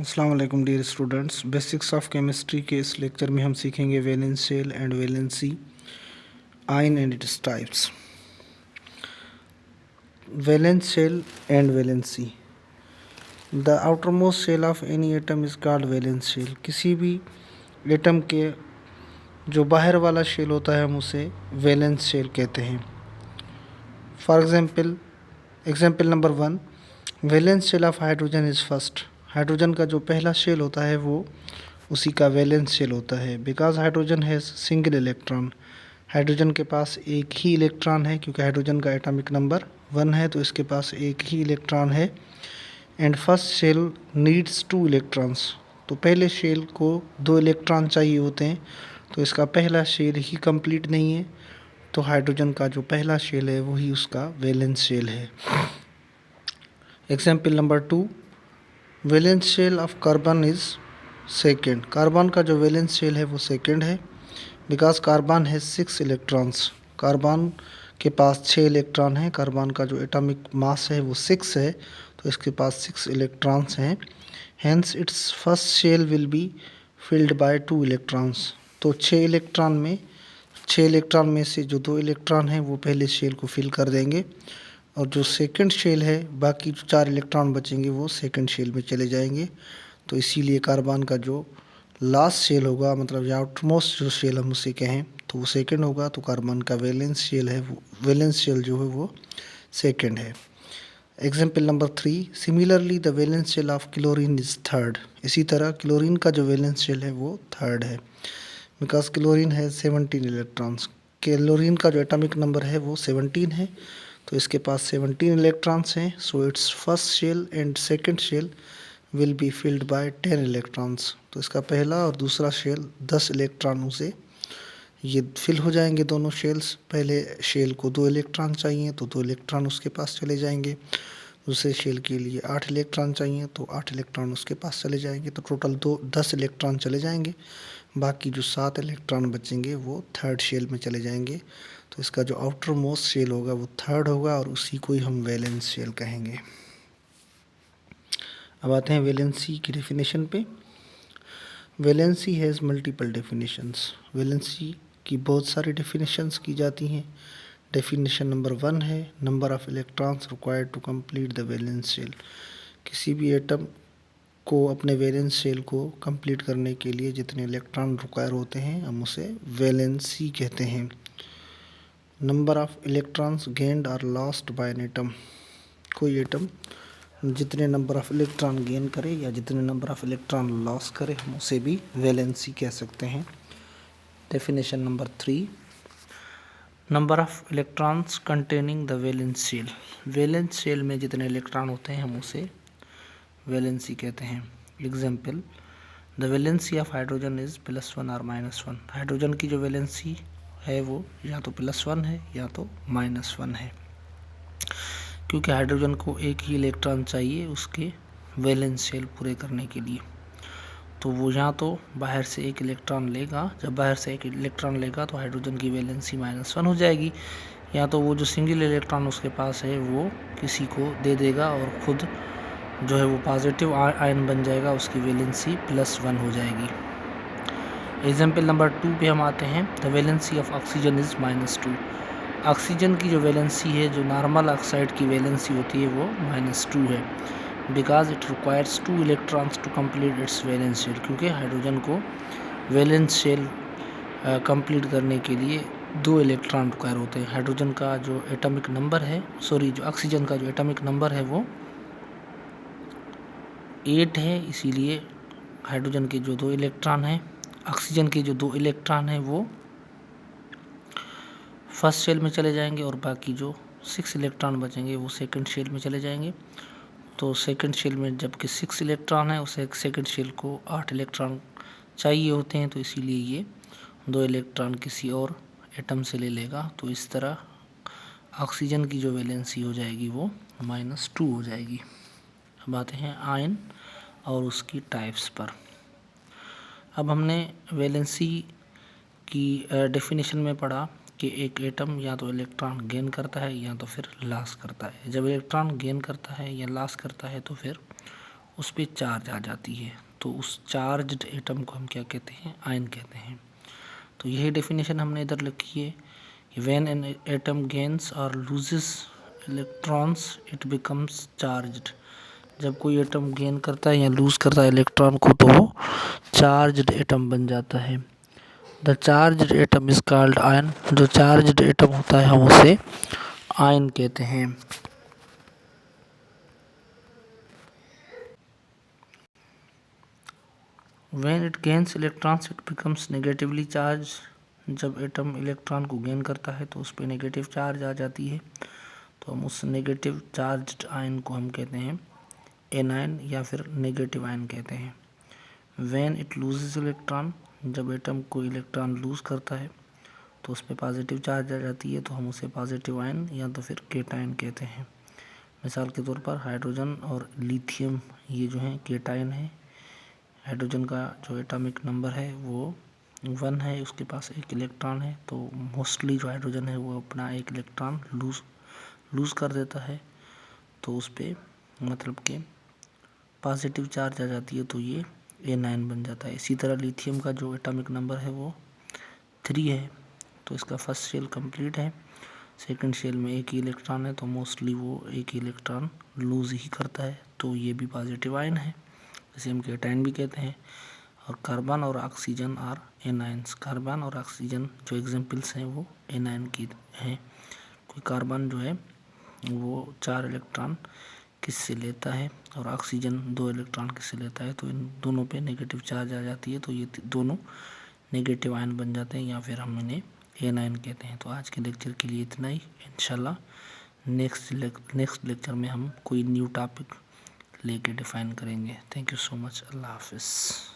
अस्सलाम वालेकुम dear students. Basics of chemistry के इस लेक्चर में हम सीखेंगे valence shell and valency, ion and its types. Valence shell and valency. The outermost shell of any atom is called valence shell. किसी भी atom के जो बाहर वाला शेल होता है हम उसे वैलेंस शेल कहते हैं। For example number 1, valence shell of hydrogen is first. Hydrogen का जो पहला शेल होता है वो उसी का वैलेंस शेल होता है। Because hydrogen has single electron. Hydrogen के पास एक ही इलेक्ट्रॉन है, क्योंकि हाइड्रोजन का एटॉमिक नंबर 1 है, तो इसके पास एक ही इलेक्ट्रॉन है। And first shell needs 2 electrons. तो पहले शेल को 2 इलेक्ट्रॉन चाहिए होते हैं, तो इसका पहला शेल ही कंप्लीट नहीं है, तो हाइड्रोजन का जो पहला शेल है वही उसका वैलेंस शेल है। Example number 2, valence shell of carbon is second. Carbon का जो वैलेंस शेल है वो सेकेंड है। बिकॉज कार्बन है 6 इलेक्ट्रॉन्स। कार्बन के पास 6 इलेक्ट्रॉन हैं। कार्बन का जो एटॉमिक मास है वो 6 है, तो इसके पास 6 इलेक्ट्रॉन्स हैं। Hence its first shell will be filled by 2 electrons. तो 6 इलेक्ट्रॉन में से जो 2 इलेक्ट्रॉन हैं वो पहले शेल को फिल कर देंगे, और जो सेकंड शेल है, बाकी जो 4 इलेक्ट्रॉन बचेंगे वो सेकंड शेल में चले जाएंगे। तो इसीलिए कार्बन का जो लास्ट शेल होगा, मतलब या आउटमोस्ट जो शेल हम उसे कहें, तो वो सेकंड होगा। तो कार्बन का वैलेंस शेल है वो, वैलेंस शेल जो है वो सेकंड है। Example number 3, similarly the valence shell of chlorine is third. इसी तरह क्लोरीन का जो वैलेंस शेल है वो थर्ड है। बिकॉज क्लोरीन है 17 इलेक्ट्रॉन्स। क्लोरीन का जो एटॉमिक नंबर है वो 17 है, तो इसके पास 17 इलेक्ट्रॉन्स हैं। So its first shell and second shell will be filled by 10 electrons. तो इसका पहला और दूसरा शेल 10 इलेक्ट्रॉनों से ये फिल हो जाएंगे दोनों शेल्स। पहले शेल को 2 इलेक्ट्रॉन चाहिए, तो 2 इलेक्ट्रॉन उसके पास चले जाएंगे। दूसरे शेल के लिए 8 इलेक्ट्रॉन चाहिए, तो 8 इलेक्ट्रॉन उसके पास चले जाएंगे। तो टोटल 10 इलेक्ट्रॉन चले जाएंगे। बाकी जो 7 इलेक्ट्रॉन बचेंगे वो थर्ड शेल में चले जाएंगे। तो इसका जो आउटर मोस्ट शेल होगा वो थर्ड होगा, और उसी को ही हम वैलेंस शेल कहेंगे। अब आते हैं वैलेंसी की डेफिनेशन पे। Valency has multiple definitions. Valency की बहुत सारी डेफिनेशंस की जाती हैं। डेफिनेशन नंबर 1 है number of electrons required to complete the valence shell. किसी भी एटम को अपने वैलेंस शेल को कंप्लीट करने के लिए जितने इलेक्ट्रॉन रिक्वायर होते हैं हम उसे वैलेंसी कहते हैं। नंबर ऑफ इलेक्ट्रॉन्स गेन्ड और लॉस्ट बाय एन एटम। कोई एटम जितने नंबर ऑफ इलेक्ट्रॉन गेन करे या जितने नंबर ऑफ इलेक्ट्रॉन लॉस करे हम उसे भी वैलेंसी कह सकते हैं। Definition number 3, number of electrons containing the valence shell. Valence shell में जितने इलेक्ट्रॉन होते हैं हम उसे वैलेंसी कहते हैं। Example, the valency of hydrogen is +1 और -1। हाइड्रोजन की जो वैलेंसी है वो या तो +1 है या तो -1 है, क्योंकि हाइड्रोजन को एक ही इलेक्ट्रॉन चाहिए उसके वैलेंस शेल पूरे करने के लिए। तो वो यहाँ तो बाहर से एक इलेक्ट्रॉन लेगा। जब बाहर से एक इलेक्ट्रॉन लेगा तो हाइड्रोजन की वैलेंसी -1 हो जाएगी, या तो वो जो सिंगल इलेक्ट्रॉन उसके पास है वो किसी को दे देगा और खुद जो है वो पॉजिटिव आयन बन जाएगा, उसकी वैलेंसी +1 हो जाएगी। एग्जाम्पल नंबर 2 पे हम आते हैं। The valency of oxygen is -2। Oxygen की जो वैलेंसी है, जो नॉर्मल ऑक्साइड की वैलेंसी होती है वो -2 है। Because it requires 2 electrons to complete its valence shell. क्योंकि हाइड्रोजन को वैलेंस शेल कंप्लीट करने के लिए 2 इलेक्ट्रॉन रिक्वायर होते हैं। हाइड्रोजन का जो एटॉमिक नंबर है, जो ऑक्सीजन का जो एटॉमिक नंबर है वो 8 है, इसीलिए हाइड्रोजन के जो 2 इलेक्ट्रॉन हैं, ऑक्सीजन के जो 2 इलेक्ट्रॉन हैं वो फर्स्ट शेल में चले जाएंगे, और बाकी जो 6 इलेक्ट्रॉन बचेंगे वो सेकंड शेल में चले जाएंगे। तो सेकंड शेल में जबकि 6 इलेक्ट्रॉन है, उसे सेकंड शेल को 8 इलेक्ट्रॉन चाहिए होते हैं, तो इसीलिए ये 2 इलेक्ट्रॉन किसी और एटम से ले लेगा। तो इस तरह ऑक्सीजन की जो वैलेंसी हो जाएगी वो -2 हो जाएगी। अब आते हैं आयन और उसकी टाइप्स पर। अब हमने वैलेंसी की डेफिनेशन में पढ़ा कि एक एटम या तो इलेक्ट्रॉन गेन करता है या तो फिर लॉस करता है। जब इलेक्ट्रॉन गेन करता है या लॉस करता है तो फिर उस पर चार्ज आ जाती है, तो उस चार्ज्ड एटम को हम क्या कहते हैं? आयन कहते हैं। तो यही डेफिनेशन हमने इधर लिखी है, व्हेन एन एटम गेन्स और loses electrons it becomes charged. जब कोई एटम गेन करता है या लूज करता है इलेक्ट्रॉन को, तो वो चार्ज्ड एटम बन जाता है। The charged atom is called ion. जो चार्ज्ड एटम होता है हम उसे आयन कहते हैं। When it gains electrons it becomes negatively charged। जब एटम इलेक्ट्रॉन को गेन करता है तो उस पर नेगेटिव चार्ज आ जाती है, तो हम उस नेगेटिव चार्ज्ड आयन को हम कहते हैं एनायन या फिर नेगेटिव आयन कहते हैं। When it loses इलेक्ट्रॉन, जब एटम को इलेक्ट्रॉन लूज करता है तो उस पर पॉजिटिव चार्ज आ जाती है, तो हम उसे पॉजिटिव आयन या तो फिर केटायन कहते हैं। मिसाल के तौर पर हाइड्रोजन और लिथियम ये जो है केटायन है। हाइड्रोजन का जो एटॉमिक नंबर है वो 1 है, उसके पास एक इलेक्ट्रॉन है, तो मोस्टली जो हाइड्रोजन है वो अपना एक इलेक्ट्रॉन लूज़ कर देता है, तो उस पर मतलब कि पॉजिटिव चार्ज आ जाती है, तो ये A9 बन जाता है। इसी तरह लिथियम का जो एटॉमिक नंबर है वो 3 है, तो इसका फर्स्ट शेल कंप्लीट है, सेकंड शेल में एक ही इलेक्ट्रॉन है, तो मोस्टली वो एक ही इलेक्ट्रॉन लूज़ ही करता है, तो ये भी पॉजिटिव आयन है, इसे हम केटायन भी कहते हैं। और कार्बन और ऑक्सीजन आर एनायंस। कार्बन और ऑक्सीजन जो एग्जांपल्स हैं वो एनायन की हैं। कोई कार्बन जो है वो 4 इलेक्ट्रॉन किससे लेता है और ऑक्सीजन 2 इलेक्ट्रॉन किससे लेता है, तो इन दोनों पे नेगेटिव चार्ज आ जाती है, तो ये दोनों नेगेटिव आयन बन जाते हैं या फिर हम इन्हें एनायन कहते हैं। तो आज के लेक्चर के लिए इतना ही। इंशाल्लाह नेक्स्ट लेक्चर में हम कोई न्यू टॉपिक लेके डिफाइन करेंगे। Thank you so much. अल्लाह हाफिज़।